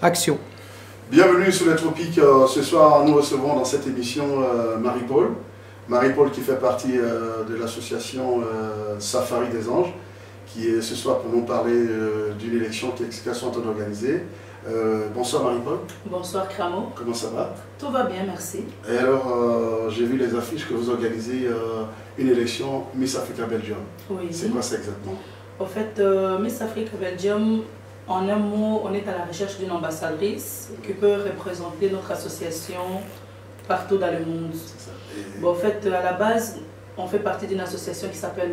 Action. Bienvenue sur les tropiques. Ce soir, nous recevons dans cette émission Marie-Paul. Marie-Paul qui fait partie de l'association Safari des Anges, qui est ce soir pour nous parler d'une élection qu'elles sont en train d'organiser. Bonsoir Marie-Paul. Bonsoir Cramo. Comment ça va? Tout va bien, merci. Et alors, j'ai vu les affiches que vous organisez une élection Miss Africa Belgium. Oui. C'est quoi ça exactement? Au fait, Miss Africa Belgium, en un mot, on est à la recherche d'une ambassadrice qui peut représenter notre association partout dans le monde. C'est ça. Bon, en fait, à la base, on fait partie d'une association qui s'appelle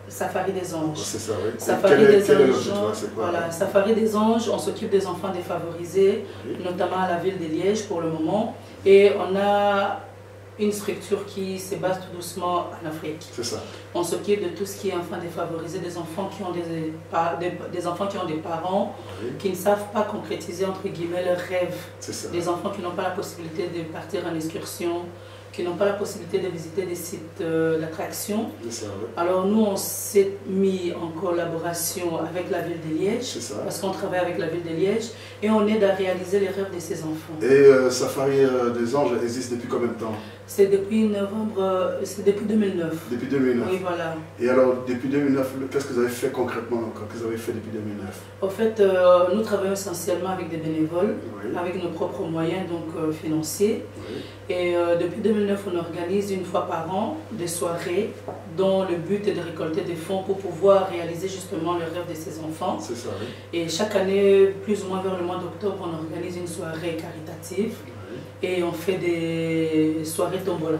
Safari des Anges. C'est ça, oui. Safari des Anges, c'est quoi, voilà, Safari des Anges, on s'occupe des enfants défavorisés, oui, notamment à la ville de Liège pour le moment. Et on a une structure qui se base tout doucement en Afrique. c'est ça. On s'occupe de tout ce qui est enfants défavorisés, des enfants qui ont des enfants qui ont des parents Oui, qui ne savent pas concrétiser entre guillemets leurs rêves, c'est ça. des enfants qui n'ont pas la possibilité de partir en excursion, qui n'ont pas la possibilité de visiter des sites d'attraction. C'est ça, oui. Alors nous, on s'est mis en collaboration avec la ville de Liège, C'est ça. parce qu'on travaille avec la ville de Liège, et on aide à réaliser les rêves de ces enfants. Et Safari des Anges existe depuis combien de temps? C'est depuis novembre, c'est depuis 2009. Depuis 2009. Oui, voilà. Et alors, depuis 2009, qu'est-ce que vous avez fait concrètement encore? Qu'est-ce que vous avez fait depuis 2009? Au fait, nous travaillons essentiellement avec des bénévoles, Oui, avec nos propres moyens donc financiers. oui, Et depuis 2009, on organise une fois par an des soirées dont le but est de récolter des fonds pour pouvoir réaliser justement le rêve de ces enfants. c'est ça, oui. Et chaque année, plus ou moins vers le mois d'octobre, on organise une soirée caritative Oui. et on fait des soirées tombola.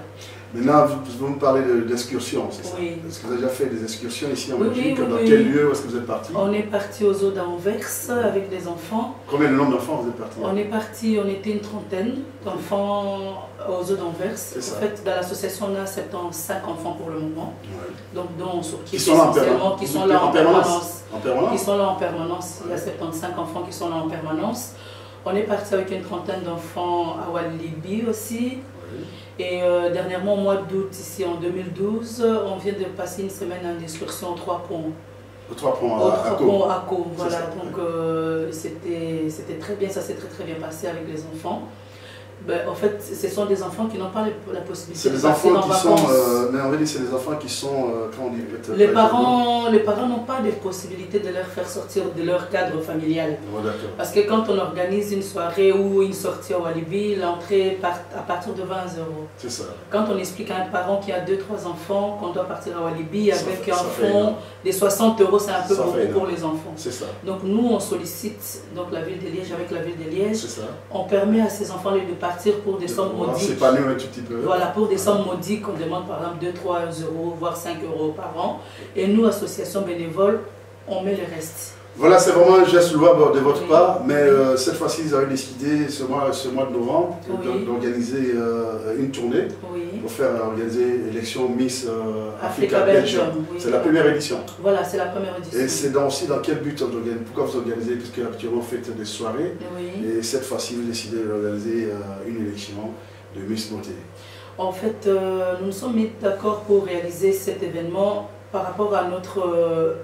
Maintenant, vous me parlez d'excursions, c'est ça? Oui. Est-ce que vous avez déjà fait des excursions ici en Oui, Belgique? oui, Dans oui, quel oui. lieu est-ce que vous êtes parti? On est parti aux eaux d'Anvers avec des enfants. Combien de nombre d'enfants vous êtes parti? On est parti, on était une trentaine d'enfants aux eaux d'Anvers. En ça. fait, dans l'association, on a 75 enfants pour le moment. Ouais. Donc, dont on s'occupe Qui sont là en essentiellement, permanence? qui sont là en permanence. En permanence? Qui sont là en permanence. Il y a Ouais. 75 enfants qui sont là en permanence. On est parti avec une trentaine d'enfants à Walibi aussi. Oui. Et dernièrement, au mois d'août, ici en 2012, on vient de passer une semaine en excursion aux Trois Ponts. Aux Trois Ponts Aux à Trois Caux. Ponts à Caux, C'est voilà. ça, Donc c'était très bien, ça s'est très bien passé avec les enfants. Ben, en fait, ce sont des enfants qui n'ont pas la possibilité C'est de des partir enfants en qui sont, vacances. mais on va dire c'est des enfants qui sont, comment on dit? Les parents n'ont pas de possibilité de leur faire sortir de leur cadre familial. Ouais, d'accord. Parce que quand on organise une soirée ou une sortie au Walibi, l'entrée part à partir de 20 €. C'est ça. Quand on explique à un parent qui a 2-3 enfants qu'on doit partir à Walibi Ça avec fait- un ça fait fonds énorme. de 60 €, c'est un peu Ça fait beaucoup énorme. pour les enfants. C'est ça. Donc nous, on sollicite donc, la ville de Liège avec la ville de Liège. C'est ça. On permet à ces enfants de partir pour des sommes modiques. C'est pas nous un tout petit peu. Voilà, pour des sommes modiques, on demande par exemple 2-3 €, voire 5 € par an. Et nous, association bénévole, on met le reste. Voilà, c'est vraiment un geste louable de votre Oui. part, mais cette fois-ci, vous avez décidé ce mois de novembre Oui. d'organiser une tournée Oui. pour faire organiser l'élection Miss Africa Africa Belgium. Belgium, oui. C'est la première édition. Voilà, c'est la première édition. Et c'est aussi dans quel but pourquoi vous organisez, puisque actuellement vous faites des soirées, Oui. et cette fois-ci vous décidez d'organiser une élection de Miss Beauté. En fait, nous nous sommes mis d'accord pour réaliser cet événement par rapport à notre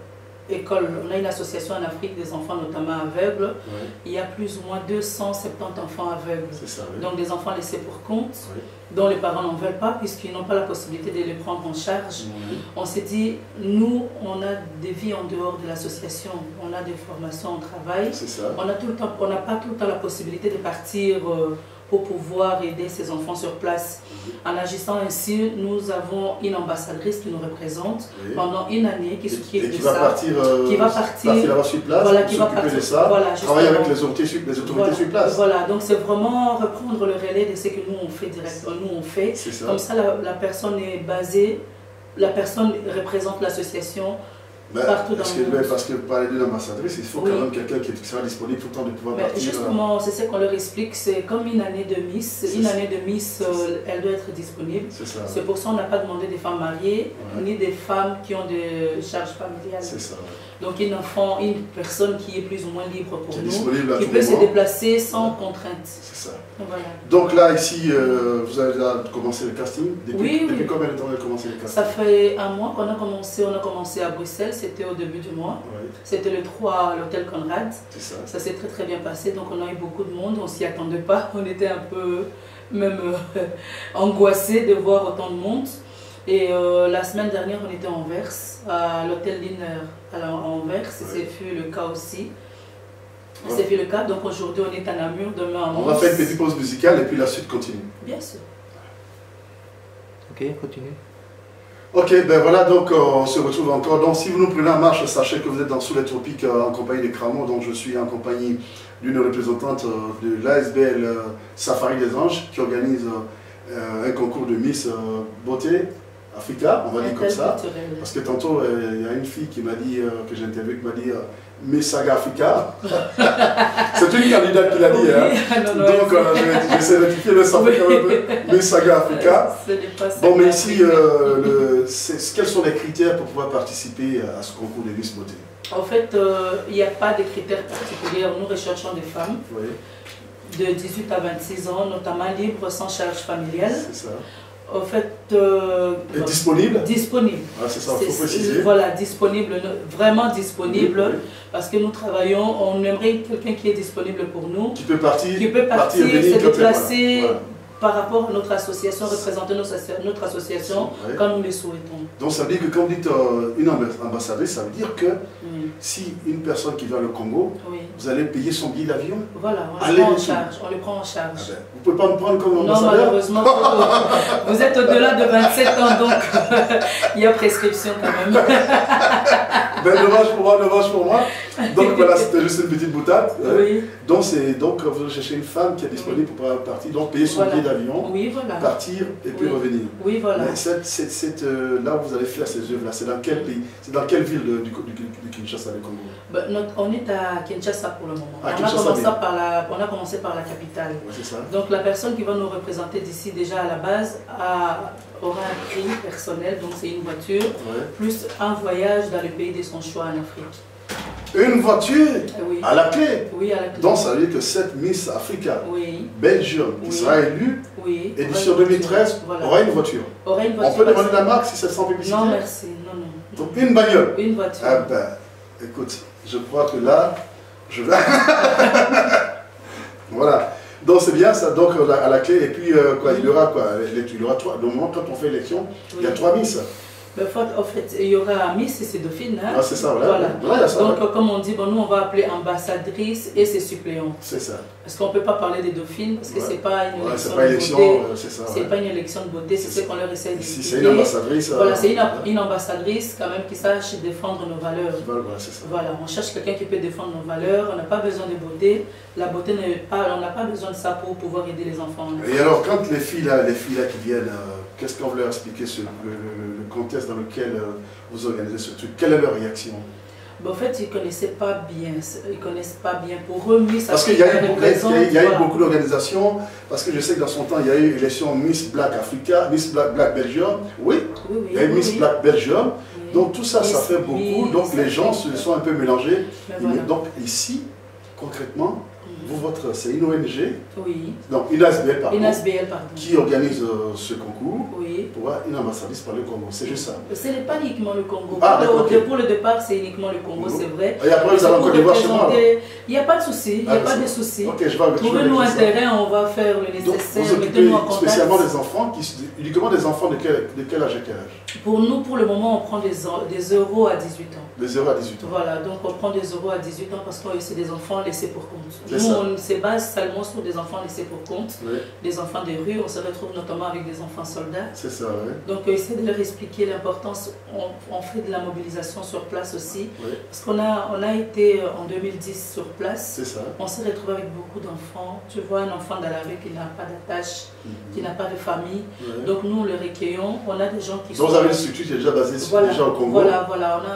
école. On a une association en Afrique des enfants notamment aveugles. Oui, Il y a plus ou moins 270 enfants aveugles. c'est ça, oui. Donc des enfants laissés pour compte, Oui. dont les parents n'en veulent pas puisqu'ils n'ont pas la possibilité de les prendre en charge. Oui. On s'est dit, nous, on a des vies en dehors de l'association. On a des formations, on travaille. C'est ça. On n'a pas tout le temps la possibilité de partir pour pouvoir aider ces enfants sur place. En agissant ainsi, nous avons une ambassadrice qui nous représente Oui. pendant une année qui s'occupe Et de qui va ça. partir, Qui va partir là-bas sur place, voilà, qui va s'occuper de partir, ça, voilà, travailler avec justement. les autorités Voilà, sur place. voilà, donc c'est vraiment reprendre le relais de ce que nous on fait directement. Nous on fait. C'est ça. Comme ça, la personne est basée, la personne représente l'association. Ben, partout dans le monde. parce que parler d'une ambassadrice, il faut Oui. quand même quelqu'un qui sera disponible tout le temps de pouvoir Mais partir. justement, c'est ce qu'on leur explique, c'est comme une année de Miss. C'est Une ça. année de Miss, elle doit être disponible. C'est ça. C'est pour ça qu'on n'a pas demandé des femmes mariées, Ouais. ni des femmes qui ont des charges familiales. C'est ça. Ouais. Donc une personne qui est plus ou moins libre pour nous, qui peut se déplacer sans contrainte. C'est ça. Voilà. Donc là, ici, vous avez déjà commencé le casting? Depuis combien de temps vous avez commencé le casting? Ça fait un mois qu'on a commencé. On a commencé à Bruxelles, c'était au début du mois. Oui. C'était le 3 à l'hôtel Conrad. C'est ça. Ça s'est très bien passé, donc on a eu beaucoup de monde, on ne s'y attendait pas. On était un peu même angoissés de voir autant de monde. Et la semaine dernière, on était en Anvers, à l'hôtel Liner à Anvers, et c'est fut le cas aussi. C'est fait le cas, donc aujourd'hui on est à Namur, demain à Mons. On va faire une petite pause musicale et puis la suite continue. Bien sûr. Ok, continue. Ok, ben voilà, donc on se retrouve encore. Donc si vous nous prenez en marche, sachez que vous êtes sous les tropiques en compagnie de Cramo. Donc je suis en compagnie d'une représentante de l'ASBL Safari des Anges qui organise un concours de Miss Beauté Africa, on va dire comme ça. Parce que tantôt, il y a une fille qui m'a dit, que j'ai interviewée, qui m'a dit Miss Saga Africa. C'est une candidate qui l'a dit. Hein. Non, donc, j'essaie de rectifier, mais ça fait quand même un peu Miss Saga Africa. Bon, mais ici, quels sont les critères pour pouvoir participer à ce concours de Miss Beauté? En fait, il n'y a pas de critères particuliers. Nous recherchons des femmes de 18 à 26 ans, notamment libres, sans charge familiale. C'est ça. En fait, disponible. Disponible. Ah, c'est ça, il faut préciser. Voilà, disponible, vraiment disponible, parce que nous travaillons, on aimerait quelqu'un qui est disponible pour nous. Qui peut partir, se déplacer par rapport à notre association, représenter notre association quand nous le souhaitons. Donc ça veut dire que quand vous dites une ambassadrice, ça veut dire que si une personne qui vient au Congo, vous allez payer son billet d'avion. Voilà, on le prend en charge. On le prend en charge. Ah ben, vous ne pouvez pas me prendre comme ambassadeur? Non, malheureusement, vous êtes au-delà de 27 ans, donc il y a prescription quand même. Ben, dommage pour moi. Donc voilà, c'était juste une petite boutade. Oui. Donc vous cherchez une femme qui est disponible pour pouvoir partir, donc payer son billet d'avion, partir et puis revenir. Oui, voilà. Mais là où vous allez faire ces œuvres-là, c'est dans quel pays? C'est dans quelle ville du Kinshasa, le Congo? On est à Kinshasa pour le moment. On a commencé par la capitale. Ouais, ça. Donc la personne qui va nous représenter d'ici déjà à la base aura un prix personnel, donc c'est une voiture, plus un voyage dans le pays de son choix en Afrique. Une voiture à la clé? Oui, à la clé. Donc ça veut dire que cette Miss Africa Belgium qui sera élue, édition 2013, aura une voiture. On peut demander la marque si c'est sans publicité? Non, merci. Non. Donc une bagnole? Une voiture. Ah ben, écoute, je crois que là, je vais... Voilà. Donc c'est bien ça, donc à la clé, et puis il y aura quoi? Il y aura trois. Au moment quand on fait l'élection, il y a 3 Miss. En fait, il y aura Miss et ses dauphines. Hein? Ah, c'est ça, voilà. Donc, comme on dit, nous, on va appeler ambassadrice et ses suppléants. C'est ça. Parce qu'on ne peut pas parler des dauphines, parce que ce n'est pas une élection de beauté. C'est pas une élection de beauté, c'est ce qu'on leur essaie de dire. Si c'est une ambassadrice. Voilà, c'est une ambassadrice quand même qui sache défendre nos valeurs. Voilà, c'est ça. Voilà, on cherche quelqu'un qui peut défendre nos valeurs, on n'a pas besoin de beauté. La beauté, on n'a pas besoin de ça pour pouvoir aider les enfants. Et alors, quand les filles là qui viennent, qu'est-ce qu'on veut leur expliquer sur le contexte dans lequel vous organisez ce truc? Quelle est leur réaction? En fait, ils ne connaissaient pas bien. Ils connaissent pas bien. Pour eux, Miss parce qu'il y a eu beaucoup d'organisations. Parce que je sais que dans son temps, il y a eu l'élection Miss Black Africa, Miss Black Belgium. Oui, il y a eu Miss Black Belgium. Donc tout ça, ça fait beaucoup. Donc les gens se sont un peu mélangés. Donc ici, concrètement, c'est une ONG, donc une ASBL, qui organise ce concours pour une ambassadrice par le Congo. C'est juste ça. Ce n'est pas uniquement le Congo. Pour le départ, c'est uniquement le Congo, c'est vrai. Et après, vous allez encore devoir chez moi. Il n'y a pas de souci. Il n'y a pas de souci. Trouvez-nous intérêt, on va faire le nécessaire. Vous occupez spécialement des enfants, uniquement des enfants de quel âge à quel âge? Pour nous, pour le moment, on prend des euros à 18 ans. Des euros à 18 ans. Voilà, donc on prend des euros à 18 ans parce que c'est des enfants laissés pour compte. Nous, on se base seulement sur des enfants laissés pour compte, des enfants des rues. On se retrouve notamment avec des enfants soldats. C'est ça, oui. Donc, essayer de leur expliquer l'importance. On fait de la mobilisation sur place aussi. Parce qu'on a été en 2010 sur place. C'est ça. On s'est retrouvé avec beaucoup d'enfants. Tu vois un enfant dans la rue qui n'a pas d'attache, qui n'a pas de famille. Donc, nous, le recueillons. On a des gens qui Donc, vous avez une structure qui est déjà basée déjà au Congo, voilà,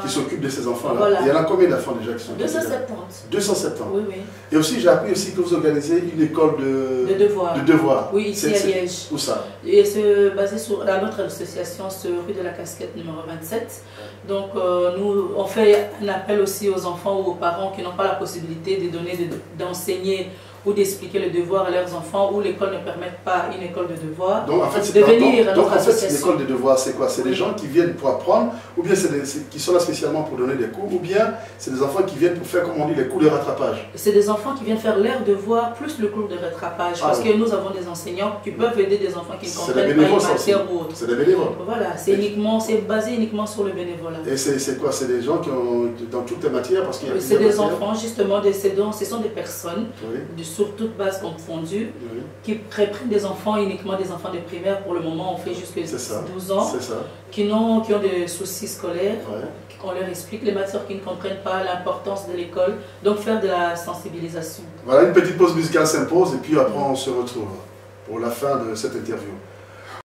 qui s'occupe de ces enfants-là. Il y en a combien d'enfants déjà qui sont 270. 270. Oui, oui, oui. Et aussi, j'ai appris aussi que vous organisez une école de devoirs. Oui, ici à Liège. Où ça? Et c'est basé sur notre association sur rue de la Casquette numéro 27. Donc nous, on fait un appel aussi aux enfants ou aux parents qui n'ont pas la possibilité d'enseigner ou d'expliquer le devoir à leurs enfants, ou l'école ne permet pas une école de devoirs. Donc en fait, l'école de devoirs, c'est quoi? C'est des gens qui viennent pour apprendre, ou bien c'est qui sont là spécialement pour donner des cours, ou bien c'est des enfants qui viennent pour faire, comme on dit, les cours de rattrapage? C'est des enfants qui viennent faire leurs devoirs plus le cours de rattrapage, parce que nous avons des enseignants qui peuvent aider des enfants qui ne comprennent pas une matière ou autre. C'est des bénévoles. Voilà, c'est basé uniquement sur le bénévolat. Et c'est quoi? C'est des gens qui ont dans toutes les matières, parce qu'il y a c'est des enfants, justement, ce sont des personnes, sur toute base confondue, qui reprennent des enfants, uniquement des enfants de primaire. Pour le moment, on fait jusqu'à 12 ans, qui ont des soucis scolaires, qu'on leur explique les matières qu'ils ne comprennent pas, l'importance de l'école, donc faire de la sensibilisation. Voilà, une petite pause musicale s'impose et puis après on se retrouve pour la fin de cette interview.